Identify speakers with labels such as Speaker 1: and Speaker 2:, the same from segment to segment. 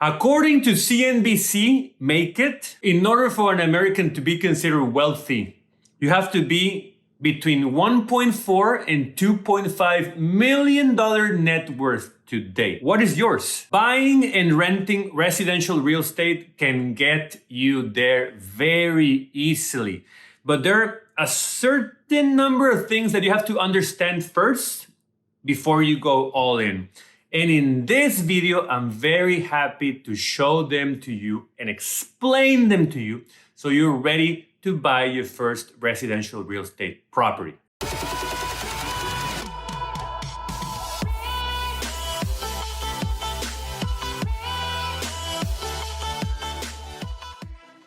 Speaker 1: According to CNBC, Make It, in order for an American to be considered wealthy, you have to be between 1.4 and 2.5 million dollar net worth today. What is yours? Buying and renting residential real estate can get you there very easily. But there are a certain number of things that you have to understand first before you go all in. And in this video, I'm very happy to show them to you and explain them to you so you're ready to buy your first residential real estate property.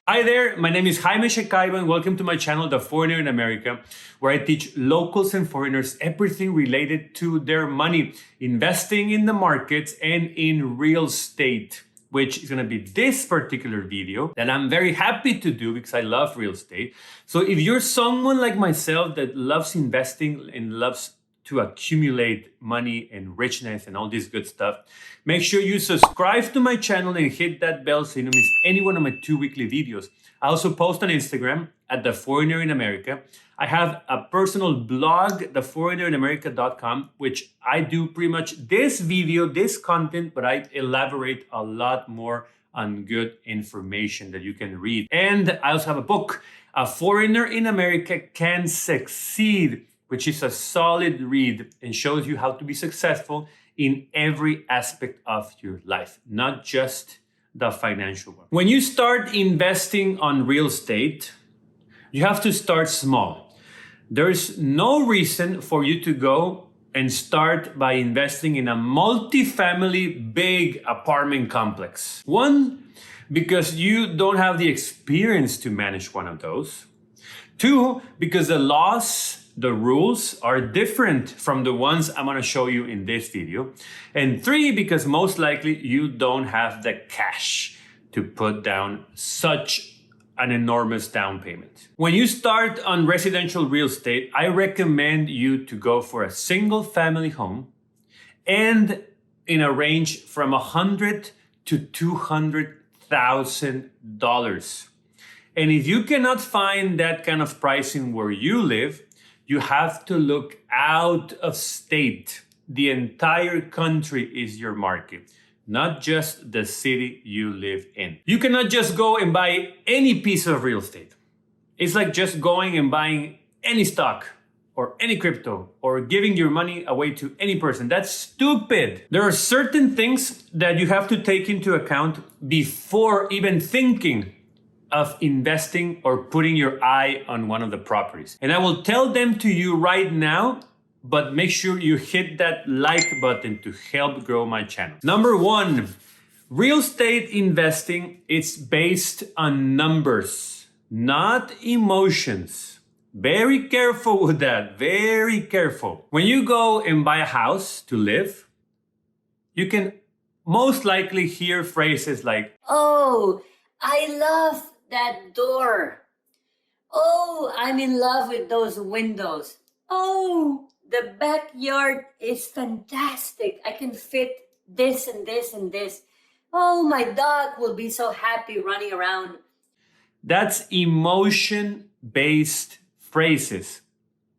Speaker 1: Hi there, my name is Jaime Shekaiba and welcome to my channel, The Foreigner in America, where I teach locals and foreigners everything related to their money, investing in the markets and in real estate, which is going to be this particular video that I'm very happy to do because I love real estate. So if you're someone like myself that loves investing and loves to accumulate money and richness and all this good stuff, make sure you subscribe to my channel and hit that bell so you don't miss any one of my 2 weekly videos. I also post on Instagram at The Foreigner in America. I have a personal blog, theforeignerinamerika.com, which I do pretty much this video, this content, but I elaborate a lot more on good information that you can read. And I also have a book, A Foreigner in America Can Succeed, which is a solid read and shows you how to be successful in every aspect of your life, not just the financial one. When you start investing on real estate, you have to start small. There's no reason for you to go and start by investing in a multifamily big apartment complex. One, because you don't have the experience to manage one of those. Two, because the rules are different from the ones I'm gonna show you in this video. And three, because most likely you don't have the cash to put down such an enormous down payment. When you start on residential real estate, I recommend you to go for a single family home and in a range from $100,000 to $200,000. And if you cannot find that kind of pricing where you live, you have to look out of state. The entire country is your market, not just the city you live in. You cannot just go and buy any piece of real estate. It's like just going and buying any stock or any crypto or giving your money away to any person. That's stupid. There are certain things that you have to take into account before even thinking of investing or putting your eye on one of the properties. And I will tell them to you right now, but make sure you hit that like button to help grow my channel. Number one, real estate investing is based on numbers, not emotions. Very careful with that, very careful. When you go and buy a house to live, you can most likely hear phrases like,
Speaker 2: "Oh, I love that door. Oh, I'm in love with those windows. Oh, the backyard is fantastic. I can fit this and this and this. Oh, my dog will be so happy running around."
Speaker 1: That's emotion-based phrases.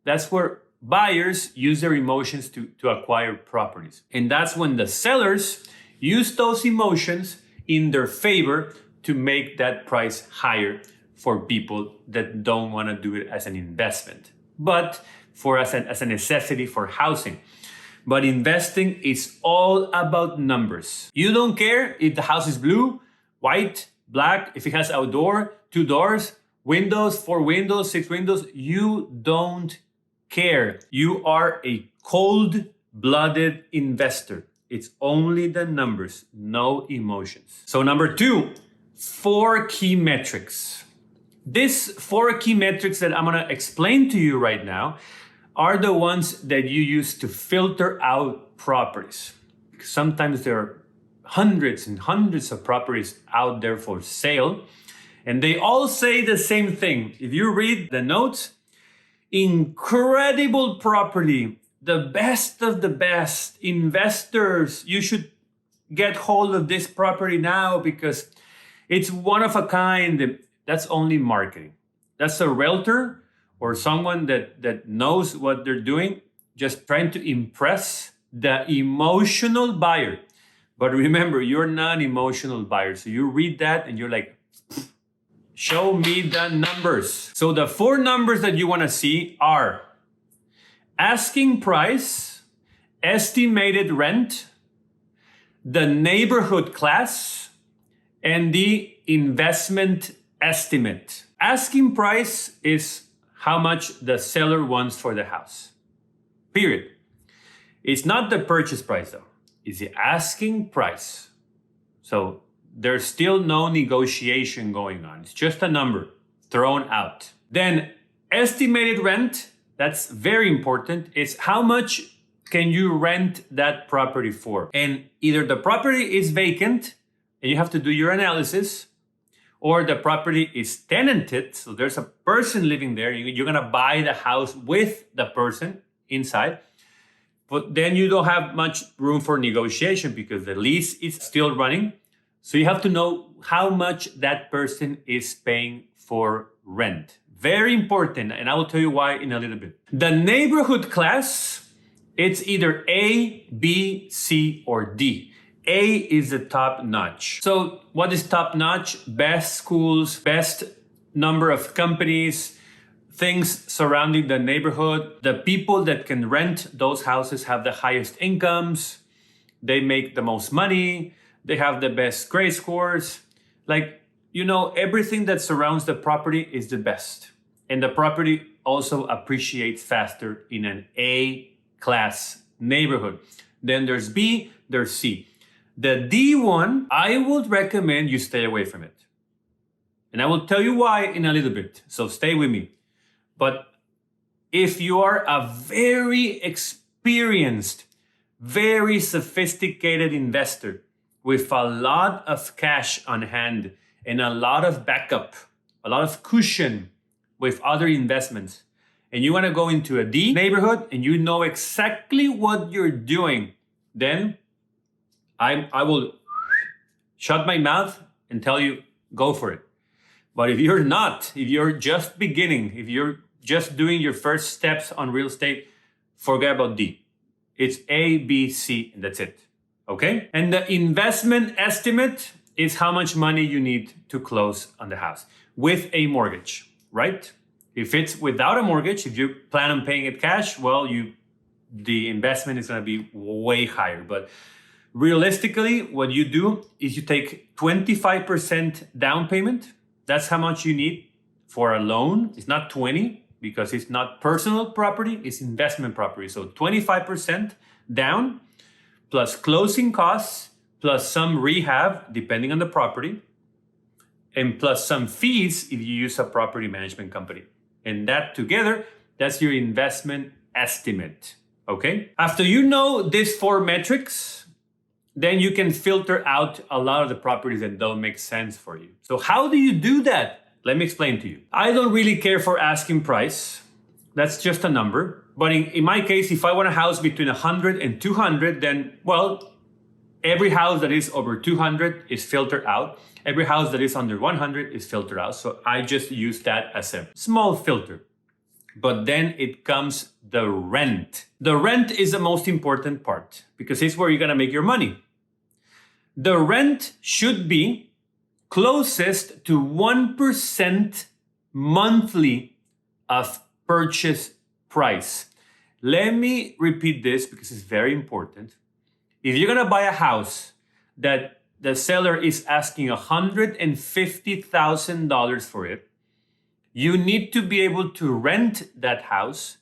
Speaker 1: That's where buyers use their emotions to acquire properties. And that's when the sellers use those emotions in their favor to make that price higher for people that don't want to do it as an investment, but as a necessity for housing. But investing is all about numbers. You don't care if the house is blue, white, black, if it has outdoor, 2 doors, windows, 4 windows, 6 windows. You don't care. You are a cold-blooded investor. It's only the numbers, no emotions. So number two, 4 key metrics. These 4 key metrics that I'm gonna explain to you right now are the ones that you use to filter out properties. Sometimes there are hundreds and hundreds of properties out there for sale, and they all say the same thing. If you read the notes, incredible property, the best of the best, investors, you should get hold of this property now because it's one of a kind. That's only marketing. That's a realtor or someone that knows what they're doing, just trying to impress the emotional buyer. But remember, you're not an emotional buyer. So you read that and you're like, show me the numbers. So the 4 numbers that you want to see are asking price, estimated rent, the neighborhood class, and the investment estimate. Asking price is how much the seller wants for the house. Period. It's not the purchase price though. It's the asking price. So there's still no negotiation going on. It's just a number thrown out. Then estimated rent, that's very important. It's how much can you rent that property for? And either the property is vacant and you have to do your analysis, or the property is tenanted, so there's a person living there. You're gonna buy the house with the person inside, but then you don't have much room for negotiation because the lease is still running. So you have to know how much that person is paying for rent. Very important, and I will tell you why in a little bit. The neighborhood class, it's either A, B, C, or D. A is the top notch. So what is top notch? Best schools, best number of companies, things surrounding the neighborhood. The people that can rent those houses have the highest incomes. They make the most money. They have the best grade scores. Like, everything that surrounds the property is the best. And the property also appreciates faster in an A class neighborhood. Then there's B, there's C. The D one, I would recommend you stay away from it. And I will tell you why in a little bit. So stay with me. But if you are a very experienced, very sophisticated investor with a lot of cash on hand and a lot of backup, a lot of cushion with other investments, and you want to go into a D neighborhood and you know exactly what you're doing, then I will shut my mouth and tell you, go for it. But if you're not, if you're just beginning, if you're just doing your first steps on real estate, forget about D. It's A, B, C, and that's it. Okay? And the investment estimate is how much money you need to close on the house with a mortgage, right? If it's without a mortgage, if you plan on paying it cash, well, the investment is going to be way higher. But realistically, what you do is you take 25% down payment. That's how much you need for a loan. It's not 20 because it's not personal property, it's investment property. So 25% down plus closing costs plus some rehab, depending on the property, and plus some fees if you use a property management company. And that together, that's your investment estimate. Okay? After you know these 4 metrics, then you can filter out a lot of the properties that don't make sense for you. So how do you do that? Let me explain to you. I don't really care for asking price. That's just a number. But in my case, if I want a house between 100 and 200, then, well, every house that is over 200 is filtered out. Every house that is under 100 is filtered out. So I just use that as a small filter. But then it comes the rent. The rent is the most important part because it's where you're going to make your money. The rent should be closest to 1% monthly of purchase price. Let me repeat this because it's very important. If you're going to buy a house that the seller is asking $150,000 for it, you need to be able to rent that house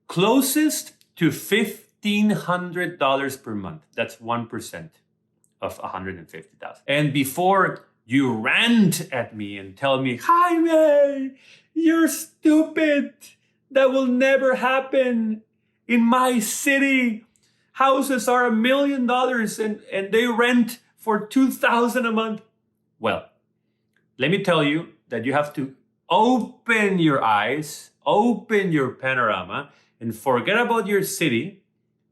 Speaker 1: closest to $1,500 per month. That's 1% of $150,000. And before you rant at me and tell me, Jaime, you're stupid. That will never happen. In my city, houses are $1 million and they rent for $2,000 a month. Well, let me tell you that you have to open your eyes, open your panorama, and forget about your city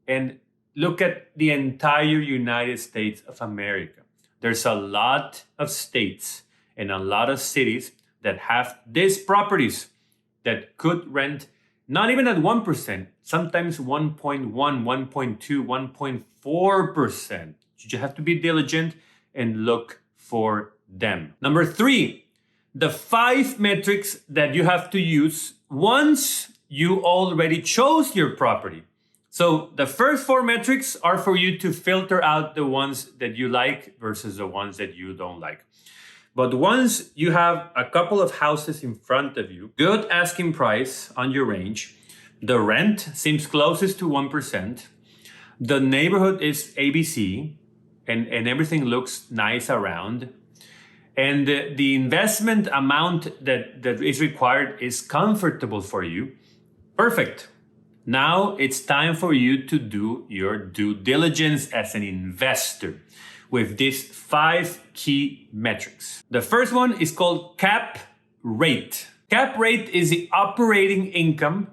Speaker 1: and look at the entire United States of America. There's a lot of states and a lot of cities that have these properties that could rent not even at 1%, sometimes 1.1, 1.2, 1.4%. You just have to be diligent and look for them. Number 3, the 5 metrics that you have to use once you already chose your property. So the first 4 metrics are for you to filter out the ones that you like versus the ones that you don't like. But once you have a couple of houses in front of you, good asking price on your range, the rent seems closest to 1%, the neighborhood is ABC, and everything looks nice around, and the investment amount that is required is comfortable for you, perfect. Now it's time for you to do your due diligence as an investor with these 5 key metrics. The first one is called cap rate. Cap rate is the operating income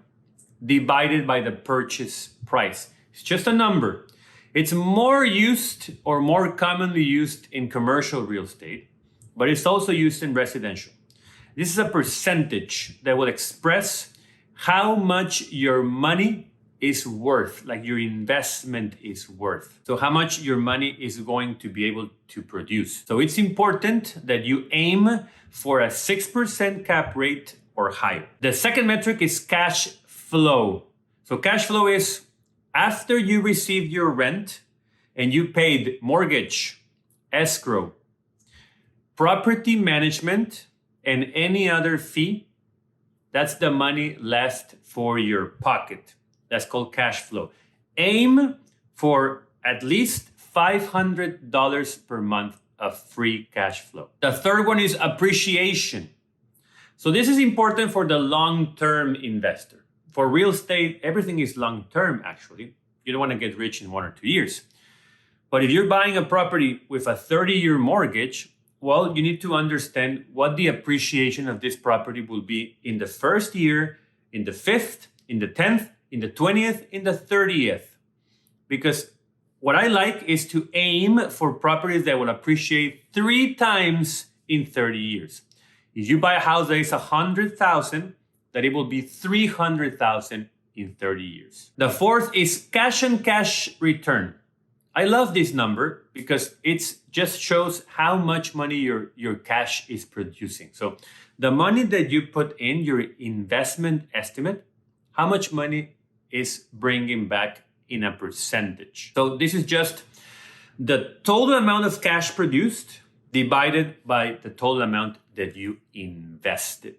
Speaker 1: divided by the purchase price. It's just a number. It's more used or more commonly used in commercial real estate, but it's also used in residential. This is a percentage that will express how much your money is worth, like your investment is worth. So how much your money is going to be able to produce. So it's important that you aim for a 6% cap rate or higher. The second metric is cash flow. So cash flow is after you receive your rent and you paid mortgage, escrow, property management, and any other fee, that's the money left for your pocket. That's called cash flow. Aim for at least $500 per month of free cash flow. The third one is appreciation. So this is important for the long-term investor. For real estate, everything is long-term actually. You don't want to get rich in 1 or 2 years. But if you're buying a property with a 30-year mortgage, well, you need to understand what the appreciation of this property will be in the first year, in the 5th, in the 10th, in the 20th, in the 30th. Because what I like is to aim for properties that will appreciate 3 times in 30 years. If you buy a house that is $100,000, that it will be $300,000 in 30 years. The fourth is cash on cash return. I love this number because it just shows how much money your cash is producing. So the money that you put in your investment estimate, how much money is bringing back in a percentage. So this is just the total amount of cash produced divided by the total amount that you invested.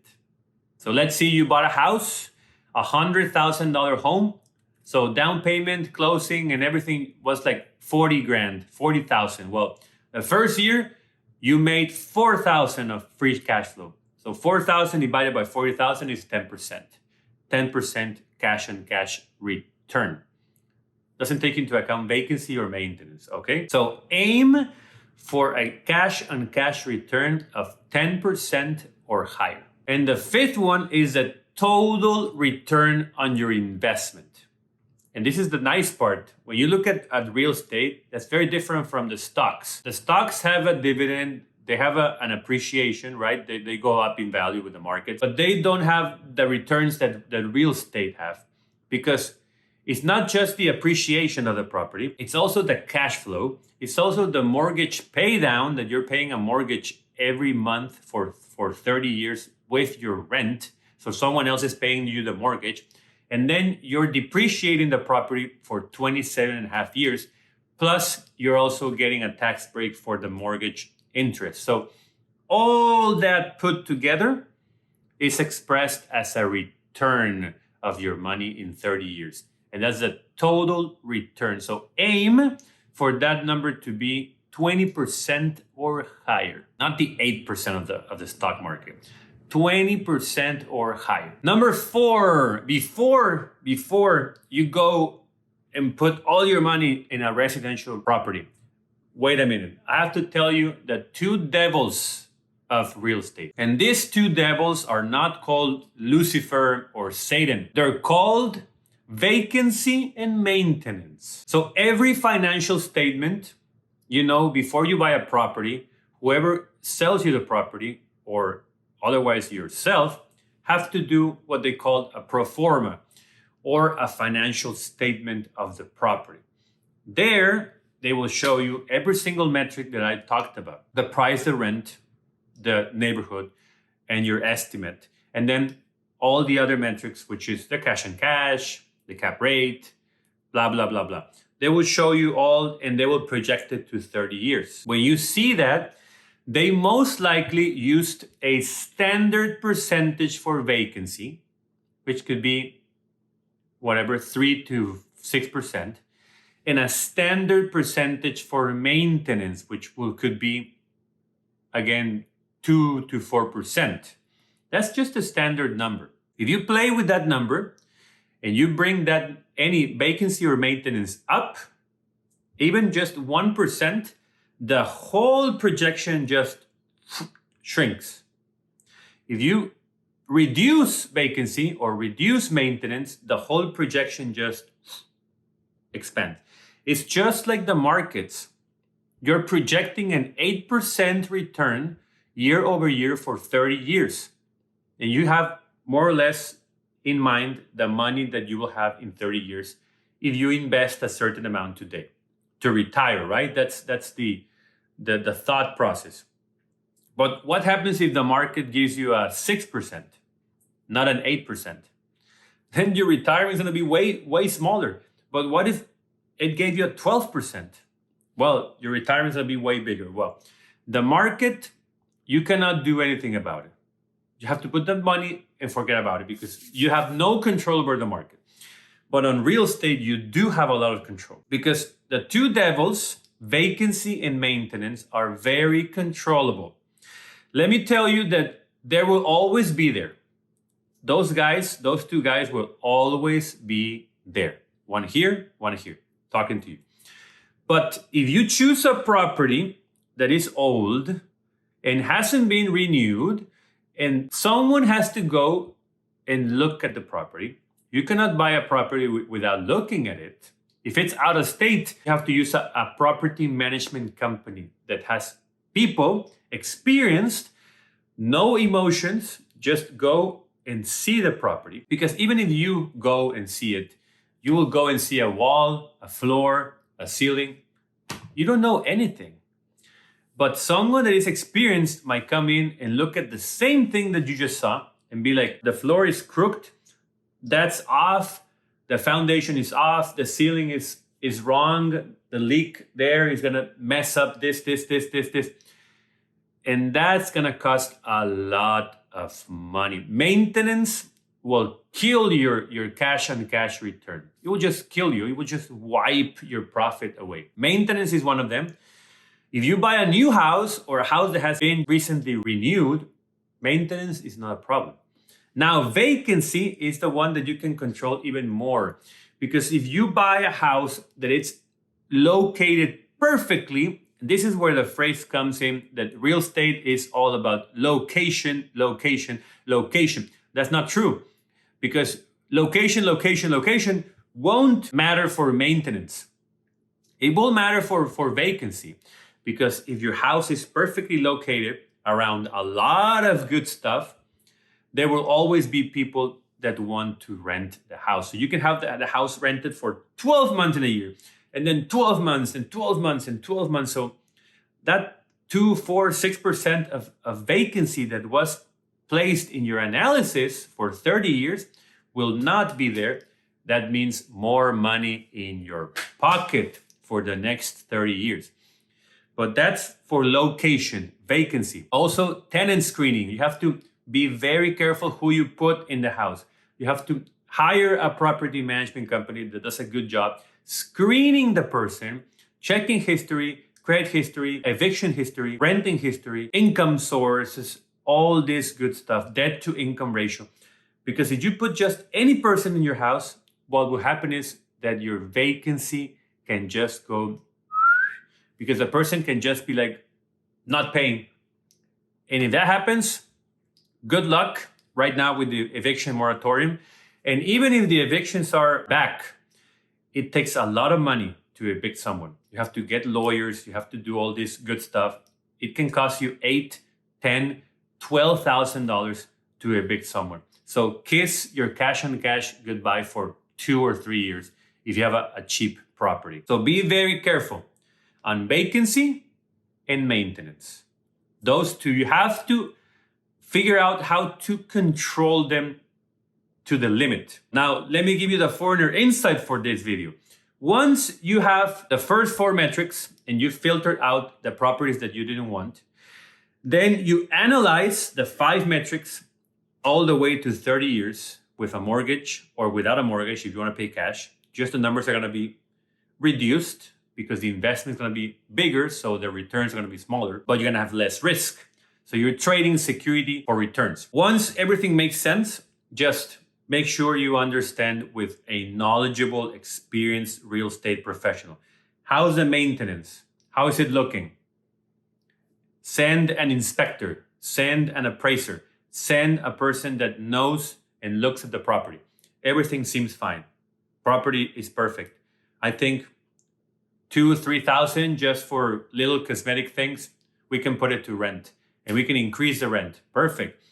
Speaker 1: So let's say you bought a house, $100,000 home. So down payment, closing, and everything was like 40 grand, 40,000. Well, the first year you made 4,000 of free cash flow. So 4,000 divided by 40,000 is 10%. 10% cash on cash return. Doesn't take into account vacancy or maintenance, okay? So aim for a cash on cash return of 10% or higher. And the fifth one is the total return on your investment. And this is the nice part. When you look at real estate, that's very different from the stocks. The stocks have a dividend, they have an appreciation, right? They go up in value with the market, but they don't have the returns that real estate have, because it's not just the appreciation of the property, it's also the cash flow. It's also the mortgage pay down, that you're paying a mortgage every month for 30 years with your rent. So someone else is paying you the mortgage. And then you're depreciating the property for 27 and a half years. Plus, you're also getting a tax break for the mortgage interest. So all that put together is expressed as a return of your money in 30 years. And that's the total return. So aim for that number to be 20% or higher, not the 8% of the stock market. 20% or higher. Number 4, before you go and put all your money in a residential property, wait a minute. I have to tell you the 2 devils of real estate. And these 2 devils are not called Lucifer or Satan. They're called vacancy and maintenance. So every financial statement, before you buy a property, whoever sells you the property or otherwise yourself have to do what they call a pro forma or a financial statement of the property. There, they will show you every single metric that I talked about: the price, the rent, the neighborhood, and your estimate. And then all the other metrics, which is the cash and cash, the cap rate, blah, blah, blah, blah. They will show you all and they will project it to 30 years. When you see that, they most likely used a standard percentage for vacancy, which could be whatever, 3 to 6%, and a standard percentage for maintenance, which could be, again, 2 to 4%. That's just a standard number. If you play with that number and you bring that any vacancy or maintenance up, even just 1%, the whole projection just shrinks. If you reduce vacancy or reduce maintenance, the whole projection just expands. It's just like the markets. You're projecting an 8% return year over year for 30 years. And you have more or less in mind the money that you will have in 30 years if you invest a certain amount today to retire, right? That's the thought process. But what happens if the market gives you a 6%, not an 8%? Then your retirement is going to be way smaller. But what if it gave you a 12%? Well, your retirement is going to be way bigger. Well, the market, you cannot do anything about it. You have to put the money and forget about it because you have no control over the market. But on real estate, you do have a lot of control because the two devils, vacancy and maintenance, are very controllable. Let me tell you that there will always be there. Those two guys will always be there. One here, talking to you. But if you choose a property that is old and hasn't been renewed, and someone has to go and look at the property, you cannot buy a property without looking at it. If it's out of state, you have to use a property management company that has people experienced, no emotions, just go and see the property. Because even if you go and see it, you will go and see a wall, a floor, a ceiling. You don't know anything. But someone that is experienced might come in and look at the same thing that you just saw and be like, the floor is crooked, that's off, the foundation is off, the ceiling is wrong, the leak there is gonna mess up this. And that's gonna cost a lot of money. Maintenance will kill your cash on cash return. It will just kill you. It will just wipe your profit away. Maintenance is one of them. If you buy a new house or a house that has been recently renewed, maintenance is not a problem. Now, vacancy is the one that you can control even more. Because if you buy a house that it's located perfectly, this is where the phrase comes in that real estate is all about location, location, location. That's not true. Because location won't matter for maintenance. It will matter for vacancy. Because if your house is perfectly located around a lot of good stuff, there will always be people that want to rent the house. So you can have the house rented for 12 months in a year, and then 12 months and 12 months and 12 months. So that 2, 4, 6% of vacancy that was placed in your analysis for 30 years will not be there. That means more money in your pocket for the next 30 years. But that's for location, vacancy. Also, tenant screening. You have to be very careful who you put in the house. You have to hire a property management company that does a good job screening the person, checking history, credit history, eviction history, renting history, income sources, all this good stuff, debt to income ratio. Because if you put just any person in your house, what will happen is that your vacancy can just go, because the person can just be like not paying. And if that happens, good luck right now with the eviction moratorium. And even if the evictions are back, it takes a lot of money to evict someone. You have to get lawyers, you have to do all this good stuff. It can cost you $8,000, $10,000, $12,000 to evict someone. So kiss your cash on cash goodbye for 2 or 3 years if you have a cheap property. So be very careful on vacancy and maintenance. Those two, you have to figure out how to control them to the limit. Now, let me give you the foreigner insight for this video. Once you have the first 4 metrics and you filtered out the properties that you didn't want, then you analyze the 5 metrics all the way to 30 years with a mortgage or without a mortgage if you want to pay cash. Just the numbers are going to be reduced because the investment is going to be bigger, so the returns are going to be smaller, but you're going to have less risk. So you're trading security for returns. Once everything makes sense, just make sure you understand with a knowledgeable, experienced real estate professional. How's the maintenance? How is it looking? Send an inspector, send an appraiser, send a person that knows and looks at the property. Everything seems fine. Property is perfect. I think $2,000 or $3,000 just for little cosmetic things, we can put it to rent and we can increase the rent. Perfect.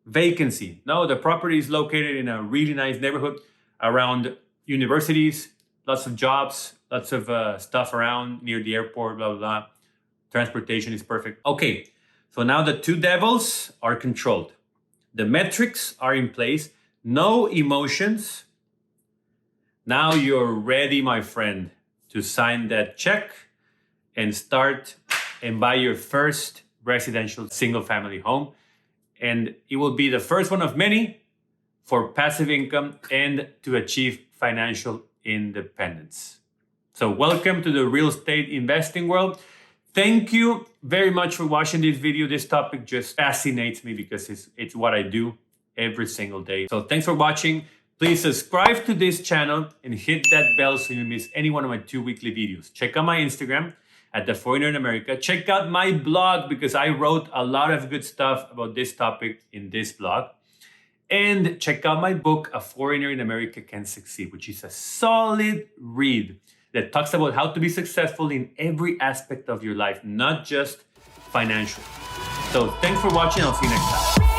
Speaker 1: Vacancy. No, the property is located in a really nice neighborhood around universities, lots of jobs, lots of stuff around near the airport, blah, blah, blah. Transportation is perfect. Okay, so now the 2 devils are controlled. The metrics are in place. No emotions. Now you're ready, my friend, to sign that check and start and buy your first residential single-family home. And it will be the first one of many for passive income and to achieve financial independence. So welcome to the real estate investing world. Thank you very much for watching this video. This topic just fascinates me because it's what I do every single day. So thanks for watching. Please subscribe to this channel and hit that bell so you don't miss any one of my 2 weekly videos. Check out my Instagram at The Foreigner in America. Check out my blog because I wrote a lot of good stuff about this topic in this blog. And check out my book, A Foreigner in America Can Succeed, which is a solid read that talks about how to be successful in every aspect of your life, not just financial. So thanks for watching. I'll see you next time.